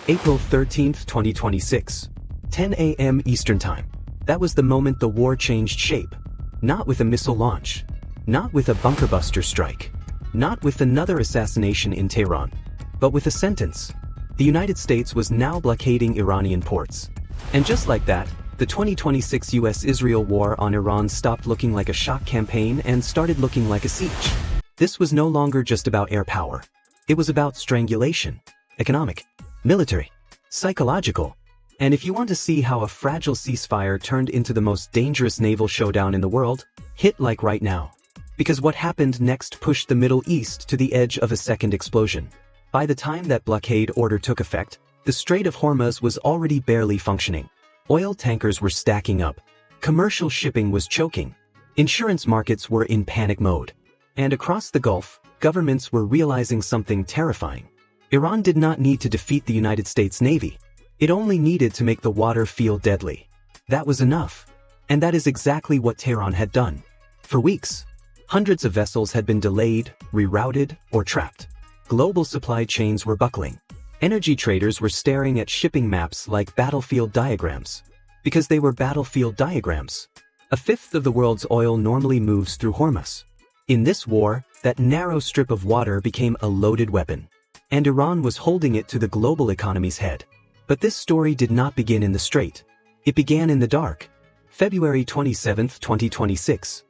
April 13, 2026. 10 a.m. Eastern Time. That was the moment the war changed shape. Not with a missile launch. Not with a bunker-buster strike. Not with another assassination in Tehran. But with a sentence. The United States was now blockading Iranian ports. And just like that, the 2026 US-Israel war on Iran stopped looking like a shock campaign and started looking like a siege. This was no longer just about air power. It was about strangulation. Economic. Military. Psychological. And if you want to see how a fragile ceasefire turned into the most dangerous naval showdown in the world, hit like right now. Because what happened next pushed the Middle East to the edge of a second explosion. By the time that blockade order took effect, the Strait of Hormuz was already barely functioning. Oil tankers were stacking up. Commercial shipping was choking. Insurance markets were in panic mode. And across the Gulf, governments were realizing something terrifying. Iran did not need to defeat the United States Navy. It only needed to make the water feel deadly. That was enough. And that is exactly what Tehran had done. For weeks, hundreds of vessels had been delayed, rerouted, or trapped. Global supply chains were buckling. Energy traders were staring at shipping maps like battlefield diagrams. Because they were battlefield diagrams. A fifth of the world's oil normally moves through Hormuz. In this war, that narrow strip of water became a loaded weapon. And Iran was holding it to the global economy's head. But this story did not begin in the strait. It began in the dark. February 27, 2026.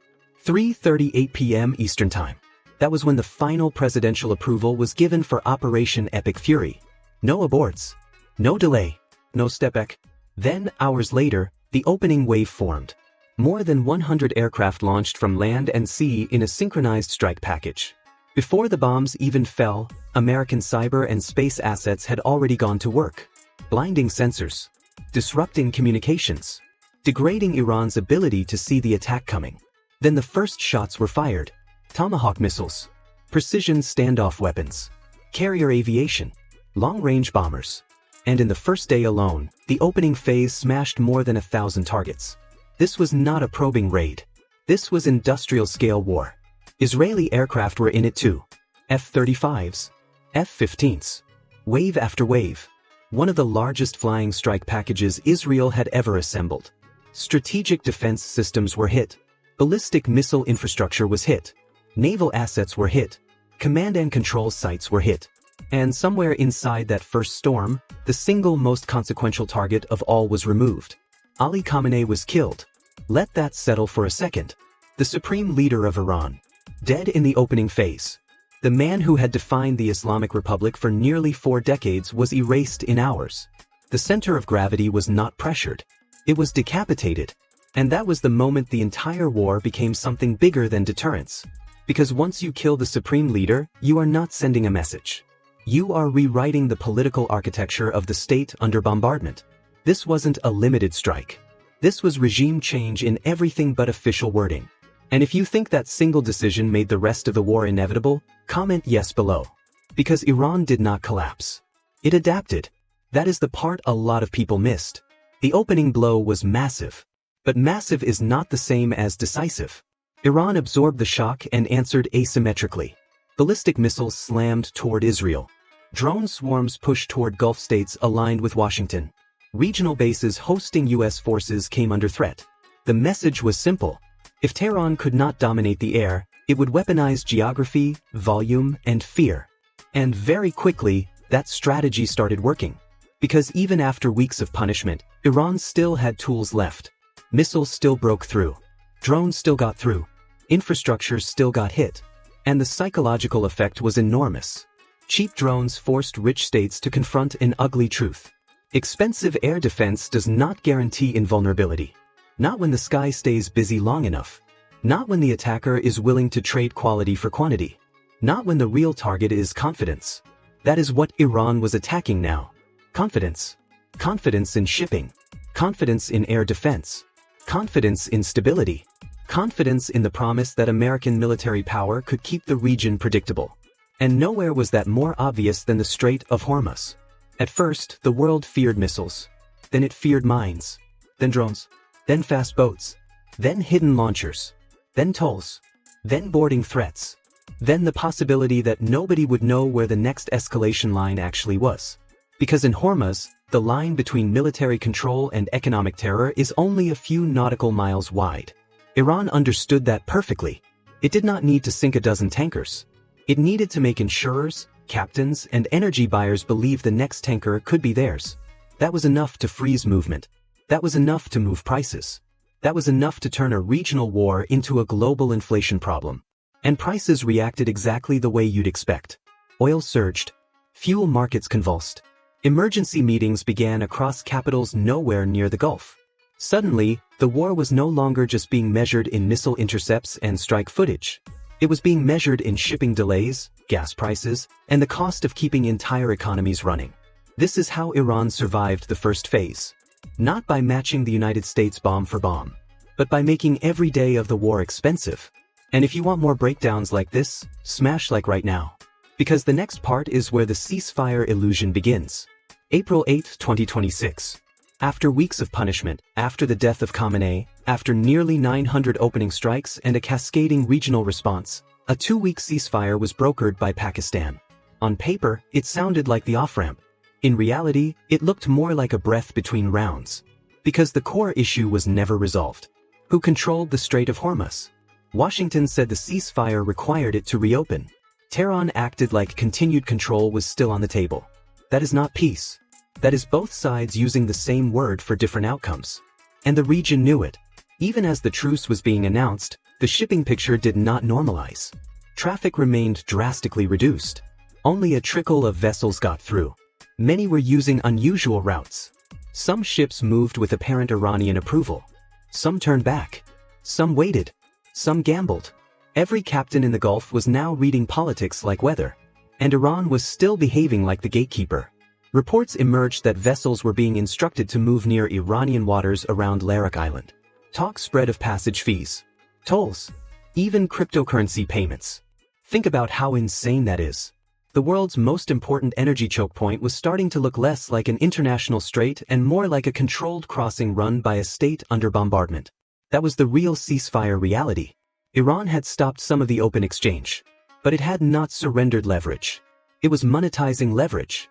3:38 p.m. Eastern Time. That was when the final presidential approval was given for Operation Epic Fury. No aborts. No delay. No step back. Then, hours later, the opening wave formed. More than 100 aircraft launched from land and sea in a synchronized strike package. Before the bombs even fell, American cyber and space assets had already gone to work. Blinding sensors. Disrupting communications. Degrading Iran's ability to see the attack coming. Then the first shots were fired. Tomahawk missiles. Precision standoff weapons. Carrier aviation. Long-range bombers. And in the first day alone, the opening phase smashed more than 1,000 targets. This was not a probing raid. This was industrial-scale war. Israeli aircraft were in it too. F-35s. F-15s. Wave after wave. One of the largest flying strike packages Israel had ever assembled. Strategic defense systems were hit. Ballistic missile infrastructure was hit. Naval assets were hit. Command and control sites were hit. And somewhere inside that first storm, the single most consequential target of all was removed. Ali Khamenei was killed. Let that settle for a second. The supreme leader of Iran. Dead in the opening phase. The man who had defined the Islamic Republic for nearly 4 decades was erased in hours. The center of gravity was not pressured. It was decapitated. And that was the moment the entire war became something bigger than deterrence. Because once you kill the supreme leader, you are not sending a message. You are rewriting the political architecture of the state under bombardment. This wasn't a limited strike. This was regime change in everything but official wording. And if you think that single decision made the rest of the war inevitable, comment yes below. Because Iran did not collapse. It adapted. That is the part a lot of people missed. The opening blow was massive. But massive is not the same as decisive. Iran absorbed the shock and answered asymmetrically. Ballistic missiles slammed toward Israel. Drone swarms pushed toward Gulf states aligned with Washington. Regional bases hosting US forces came under threat. The message was simple. If Tehran could not dominate the air, it would weaponize geography, volume, and fear. And very quickly, that strategy started working. Because even after weeks of punishment, Iran still had tools left. Missiles still broke through. Drones still got through. Infrastructure still got hit. And the psychological effect was enormous. Cheap drones forced rich states to confront an ugly truth. Expensive air defense does not guarantee invulnerability. Not when the sky stays busy long enough. Not when the attacker is willing to trade quality for quantity. Not when the real target is confidence. That is what Iran was attacking now. Confidence. Confidence in shipping. Confidence in air defense. Confidence in stability. Confidence in the promise that American military power could keep the region predictable. And nowhere was that more obvious than the Strait of Hormuz. At first, the world feared missiles. Then it feared mines. Then drones. Then fast boats. Then hidden launchers. Then tolls. Then boarding threats. Then the possibility that nobody would know where the next escalation line actually was. Because in Hormuz, the line between military control and economic terror is only a few nautical miles wide. Iran understood that perfectly. It did not need to sink a dozen tankers. It needed to make insurers, captains, and energy buyers believe the next tanker could be theirs. That was enough to freeze movement. That was enough to move prices. That was enough to turn a regional war into a global inflation problem. And prices reacted exactly the way you'd expect. Oil surged. Fuel markets convulsed. Emergency meetings began across capitals nowhere near the Gulf. Suddenly, the war was no longer just being measured in missile intercepts and strike footage. It was being measured in shipping delays, gas prices, and the cost of keeping entire economies running. This is how Iran survived the first phase. Not by matching the United States bomb for bomb, but by making every day of the war expensive. And if you want more breakdowns like this, smash like right now. Because the next part is where the ceasefire illusion begins. April 8, 2026. After weeks of punishment, after the death of Khamenei, after nearly 900 opening strikes and a cascading regional response, a 2-week ceasefire was brokered by Pakistan. On paper, it sounded like the off-ramp. In reality, it looked more like a breath between rounds. Because the core issue was never resolved. Who controlled the Strait of Hormuz? Washington said the ceasefire required it to reopen. Tehran acted like continued control was still on the table. That is not peace. That is both sides using the same word for different outcomes. And the region knew it. Even as the truce was being announced, the shipping picture did not normalize. Traffic remained drastically reduced. Only a trickle of vessels got through. Many were using unusual routes. Some ships moved with apparent Iranian approval. Some turned back. Some waited. Some gambled. Every captain in the Gulf was now reading politics like weather. And Iran was still behaving like the gatekeeper. Reports emerged that vessels were being instructed to move near Iranian waters around Larak Island. Talk spread of passage fees, tolls, even cryptocurrency payments. Think about how insane that is. The world's most important energy choke point was starting to look less like an international strait and more like a controlled crossing run by a state under bombardment. That was the real ceasefire reality. Iran had stopped some of the open exchange. But it had not surrendered leverage. It was monetizing leverage.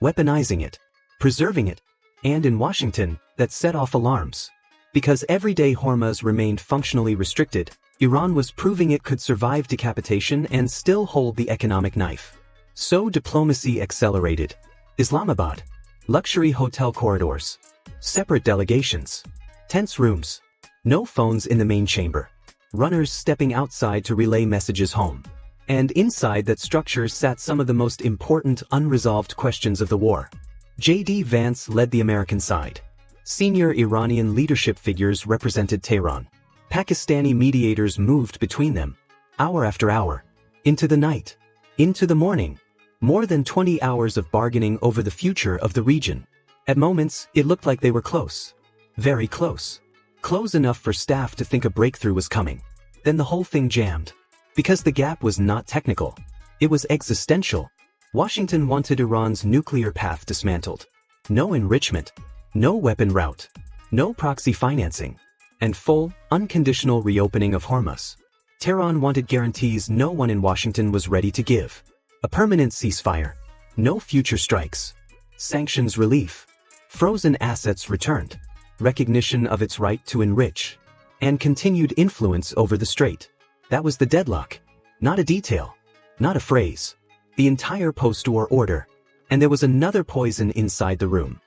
Weaponizing it. Preserving it. And in Washington, that set off alarms. Because every day Hormuz remained functionally restricted, Iran was proving it could survive decapitation and still hold the economic knife. So diplomacy accelerated. Islamabad. Luxury hotel corridors. Separate delegations. Tense rooms. No phones in the main chamber. Runners stepping outside to relay messages home. And inside that structure sat some of the most important unresolved questions of the war. J.D. Vance led the American side. Senior Iranian leadership figures represented Tehran. Pakistani mediators moved between them. Hour after hour. Into the night. Into the morning. More than 20 hours of bargaining over the future of the region. At moments, it looked like they were close. Very close. Close enough for staff to think a breakthrough was coming. Then the whole thing jammed. Because the gap was not technical. It was existential. Washington wanted Iran's nuclear path dismantled. No enrichment. No weapon route. No proxy financing. And full, unconditional reopening of Hormuz. Tehran wanted guarantees no one in Washington was ready to give. A permanent ceasefire. No future strikes. Sanctions relief. Frozen assets returned. Recognition of its right to enrich. And continued influence over the strait. That was the deadlock. Not a detail. Not a phrase. The entire post-war order. And there was another poison inside the room.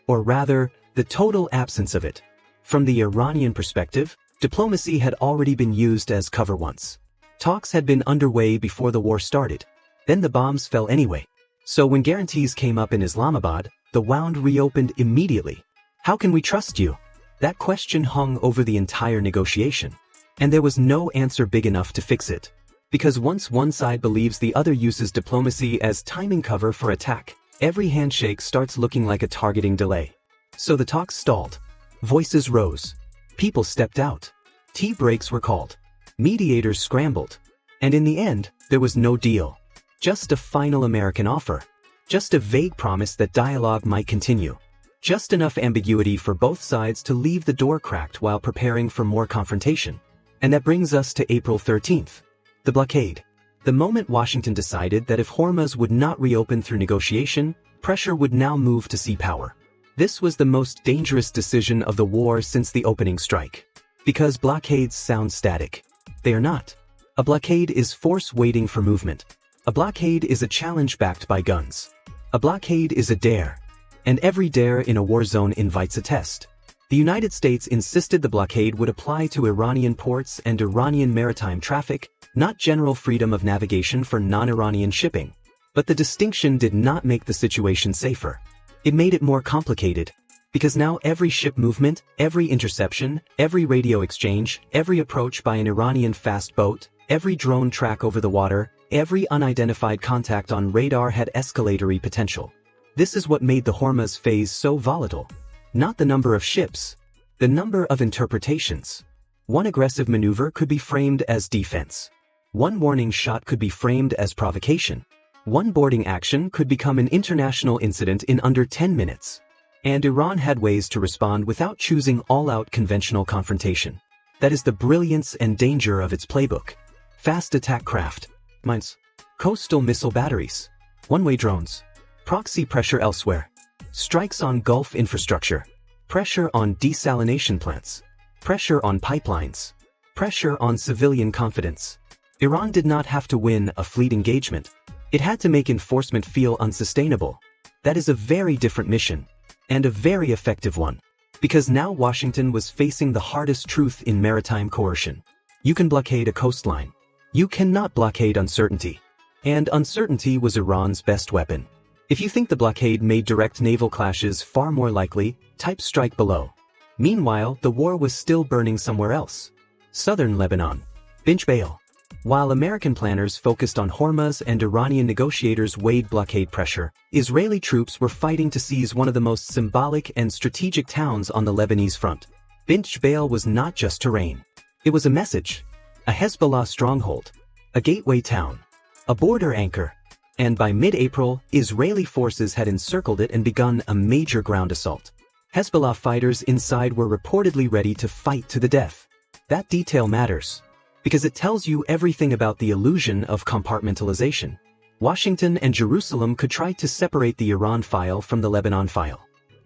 Or rather, the total absence of it. From the Iranian perspective, diplomacy had already been used as cover once. Talks had been underway before the war started. Then the bombs fell anyway. So when guarantees came up in Islamabad, the wound reopened immediately. How can we trust you? That question hung over the entire negotiation. And there was no answer big enough to fix it. Because once one side believes the other uses diplomacy as timing cover for attack, every handshake starts looking like a targeting delay. So the talks stalled. Voices rose. People stepped out. Tea breaks were called. Mediators scrambled. And in the end, there was no deal. Just a final American offer. Just a vague promise that dialogue might continue. Just enough ambiguity for both sides to leave the door cracked while preparing for more confrontation. And that brings us to April 13th. The blockade. The moment Washington decided that if Hormuz would not reopen through negotiation, Pressure would now move to sea power. This was the most dangerous decision of the war since the opening strike. Because blockades sound static. They are not. A blockade is force waiting for movement. A blockade is a challenge backed by guns. A blockade is a dare. And every dare in a war zone invites a test. The United States insisted the blockade would apply to Iranian ports and Iranian maritime traffic, not general freedom of navigation for non-Iranian shipping. But the distinction did not make the situation safer. It made it more complicated. Because now every ship movement, every interception, every radio exchange, every approach by an Iranian fast boat, every drone track over the water, every unidentified contact on radar had escalatory potential. This is what made the Hormuz phase so volatile. Not the number of ships. The number of interpretations. One aggressive maneuver could be framed as defense. One warning shot could be framed as provocation. One boarding action could become an international incident in under 10 minutes. And Iran had ways to respond without choosing all-out conventional confrontation. That is the brilliance and danger of its playbook. Fast attack craft, mines, coastal missile batteries, one-way drones, proxy pressure elsewhere, strikes on Gulf infrastructure, pressure on desalination plants, pressure on pipelines, pressure on civilian confidence. Iran did not have to win a fleet engagement. It had to make enforcement feel unsustainable. That is a very different mission. And a very effective one. Because now Washington was facing the hardest truth in maritime coercion. You can blockade a coastline. You cannot blockade uncertainty. And uncertainty was Iran's best weapon. If you think the blockade made direct naval clashes far more likely, type strike below. Meanwhile, the war was still burning somewhere else. Southern Lebanon. Binch Bail. While American planners focused on Hormuz and Iranian negotiators weighed blockade pressure, Israeli troops were fighting to seize one of the most symbolic and strategic towns on the Lebanese front. Binch Bail was not just terrain. It was a message. A Hezbollah stronghold. A gateway town. A border anchor. And by mid-April, Israeli forces had encircled it and begun a major ground assault. Hezbollah fighters inside were reportedly ready to fight to the death. That detail matters. Because it tells you everything about the illusion of compartmentalization. Washington and Jerusalem could try to separate the Iran file from the Lebanon file.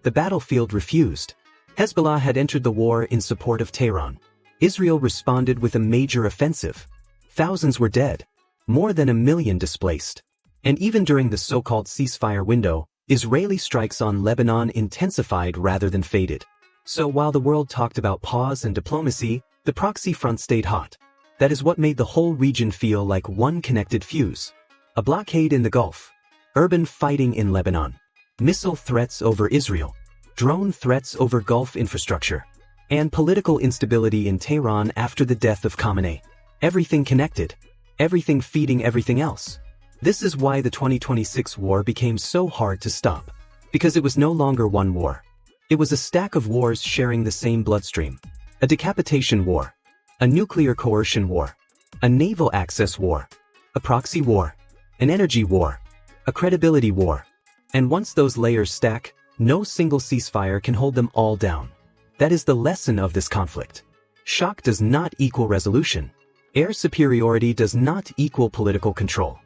The battlefield refused. Hezbollah had entered the war in support of Tehran. Israel responded with a major offensive. Thousands were dead. More than 1 million displaced. And even during the so-called ceasefire window, Israeli strikes on Lebanon intensified rather than faded. So while the world talked about pause and diplomacy, the proxy front stayed hot. That is what made the whole region feel like one connected fuse. A blockade in the Gulf. Urban fighting in Lebanon. Missile threats over Israel. Drone threats over Gulf infrastructure. And political instability in Tehran after the death of Khamenei. Everything connected. Everything feeding everything else. This is why the 2026 war became so hard to stop. Because it was no longer one war. It was a stack of wars sharing the same bloodstream. A decapitation war. A nuclear coercion war. A naval access war. A proxy war. An energy war. A credibility war. And once those layers stack, no single ceasefire can hold them all down. That is the lesson of this conflict. Shock does not equal resolution. Air superiority does not equal political control.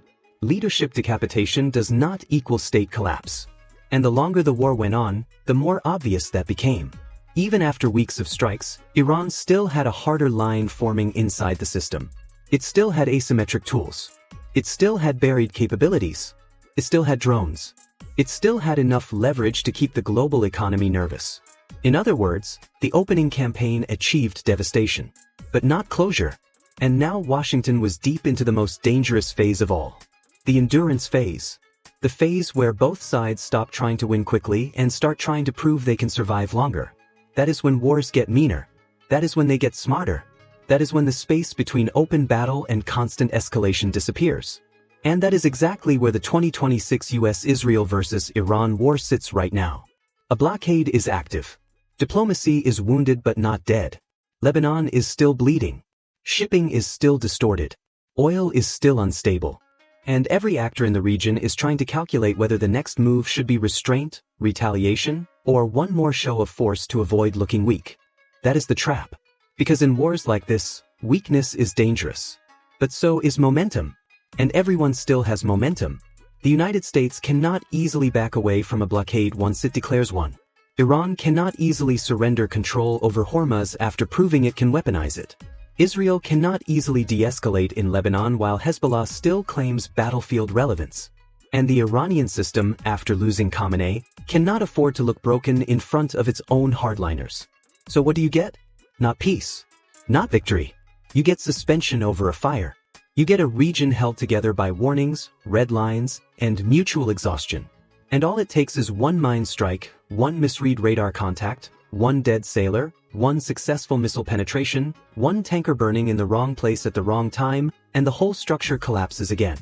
Leadership decapitation does not equal state collapse. And the longer the war went on, the more obvious that became. Even after weeks of strikes, Iran still had a harder line forming inside the system. It still had asymmetric tools. It still had buried capabilities. It still had drones. It still had enough leverage to keep the global economy nervous. In other words, the opening campaign achieved devastation. But not closure. And now Washington was deep into the most dangerous phase of all. The endurance phase. The phase where both sides stop trying to win quickly and start trying to prove they can survive longer. That is when wars get meaner. That is when they get smarter. That is when the space between open battle and constant escalation disappears. And that is exactly where the 2026 US-Israel versus Iran war sits right now. A blockade is active. Diplomacy is wounded but not dead. Lebanon is still bleeding. Shipping is still distorted. Oil is still unstable. And every actor in the region is trying to calculate whether the next move should be restraint, retaliation, or one more show of force to avoid looking weak. That is the trap. Because in wars like this, weakness is dangerous. But so is momentum. And everyone still has momentum. The United States cannot easily back away from a blockade once it declares one. Iran cannot easily surrender control over Hormuz after proving it can weaponize it. Israel cannot easily de-escalate in Lebanon while Hezbollah still claims battlefield relevance. And the Iranian system, after losing Khamenei, cannot afford to look broken in front of its own hardliners. So what do you get? Not peace. Not victory. You get suspension over a fire. You get a region held together by warnings, red lines, and mutual exhaustion. And all it takes is one mine strike, one misread radar contact, one dead sailor, one successful missile penetration, one tanker burning in the wrong place at the wrong time, and the whole structure collapses again.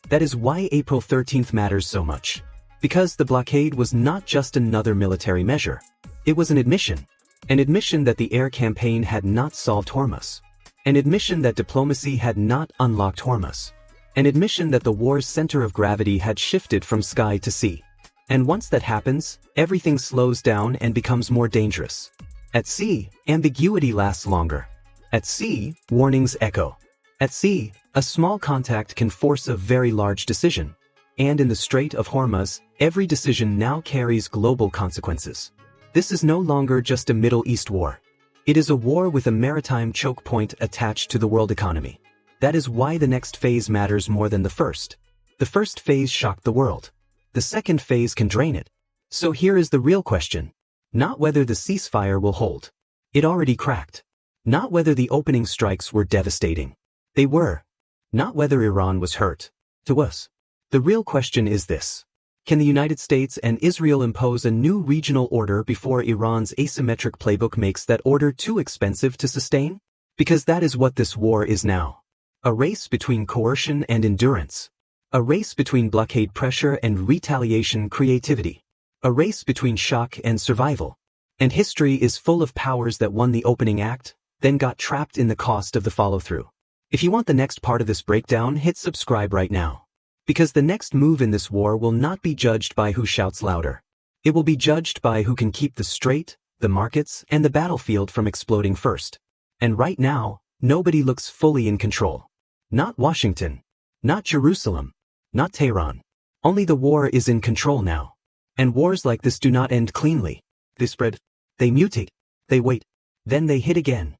That is why April 13th matters so much. Because the blockade was not just another military measure. It was an admission. An admission that the air campaign had not solved Hormuz. An admission that diplomacy had not unlocked Hormuz. An admission that the war's center of gravity had shifted from sky to sea. And once that happens, everything slows down and becomes more dangerous. At sea, ambiguity lasts longer. At sea, warnings echo. At sea, a small contact can force a very large decision. And in the Strait of Hormuz, every decision now carries global consequences. This is no longer just a Middle East war. It is a war with a maritime choke point attached to the world economy. That is why the next phase matters more than the first. The first phase shocked the world. The second phase can drain it. So here is the real question. Not whether the ceasefire will hold. It already cracked. Not whether the opening strikes were devastating. They were. Not whether Iran was hurt. To us. The real question is this. Can the United States and Israel impose a new regional order before Iran's asymmetric playbook makes that order too expensive to sustain? Because that is what this war is now. A race between coercion and endurance. A race between blockade pressure and retaliation creativity. A race between shock and survival. And history is full of powers that won the opening act, then got trapped in the cost of the follow-through. If you want the next part of this breakdown, hit subscribe right now. Because the next move in this war will not be judged by who shouts louder. It will be judged by who can keep the strait, the markets, and the battlefield from exploding first. And right now, nobody looks fully in control. Not Washington. Not Jerusalem. Not Tehran. Only the war is in control now. And wars like this do not end cleanly. They spread. They mutate. They wait. Then they hit again.